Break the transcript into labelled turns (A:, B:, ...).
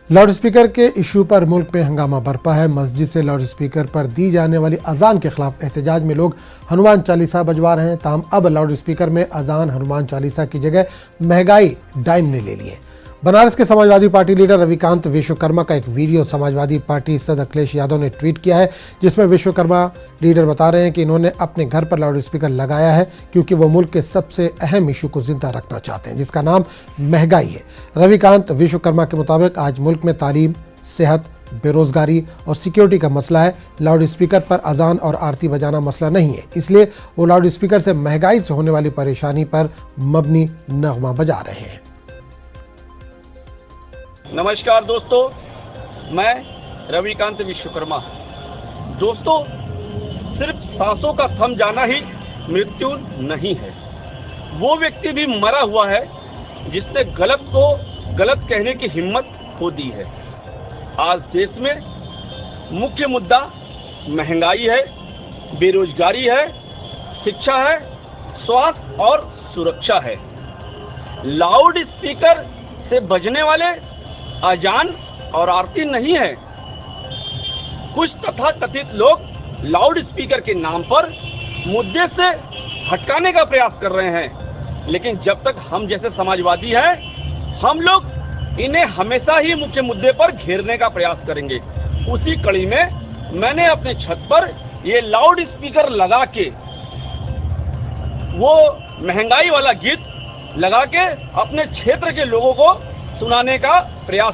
A: Loudspeaker के issue पर मुल्क में हंगामा बरपा है। मस्जिद से लाउडस्पीकर पर दी जाने वाली अजान के खिलाफ एहतजाज में लोग हनुमान चालीसा बजवा रहे हैं। ताहम अब लाउडस्पीकर में अजान हनुमान चालीसा की जगह महंगाई डाइन ने ले ली है। बनारस के समाजवादी पार्टी लीडर रविकांत विश्वकर्मा का एक वीडियो समाजवादी पार्टी सदस्य अखिलेश यादव ने ट्वीट किया है, जिसमें विश्वकर्मा लीडर बता रहे हैं कि इन्होंने अपने घर पर लाउडस्पीकर लगाया है क्योंकि वो मुल्क के सबसे अहम इशू को जिंदा रखना चाहते हैं, जिसका नाम महंगाई है। रविकांत विश्वकर्मा के मुताबिक आज मुल्क में तालीम, सेहत, बेरोजगारी और सिक्योरिटी का मसला है। लाउडस्पीकर पर अजान और आरती बजाना मसला नहीं है, इसलिए वो लाउडस्पीकर से महंगाई से होने वाली परेशानी पर मबनी नगमा बजा रहे हैं।
B: नमस्कार दोस्तों, मैं रविकांत विश्वकर्मा। दोस्तों, सिर्फ सांसों का थम जाना ही मृत्यु नहीं है। वो व्यक्ति भी मरा हुआ है जिसने गलत को गलत कहने की हिम्मत खो दी है। आज देश में मुख्य मुद्दा महंगाई है, बेरोजगारी है, शिक्षा है, स्वास्थ्य और सुरक्षा है। लाउड स्पीकर से बजने वाले अजान और आरती नहीं है। कुछ तथाकथित लोग लाउड स्पीकर के नाम पर मुद्दे से हटकाने का प्रयास कर रहे हैं, लेकिन जब तक हम जैसे समाजवादी हैं, हम लोग इन्हें हमेशा ही मुख्य मुद्दे पर घेरने का प्रयास करेंगे। उसी कड़ी में मैंने अपने छत पर ये लाउड स्पीकर लगा के वो महंगाई वाला गीत लगा के अपने क्षेत्र के लोगों को सुनाने का प्रयास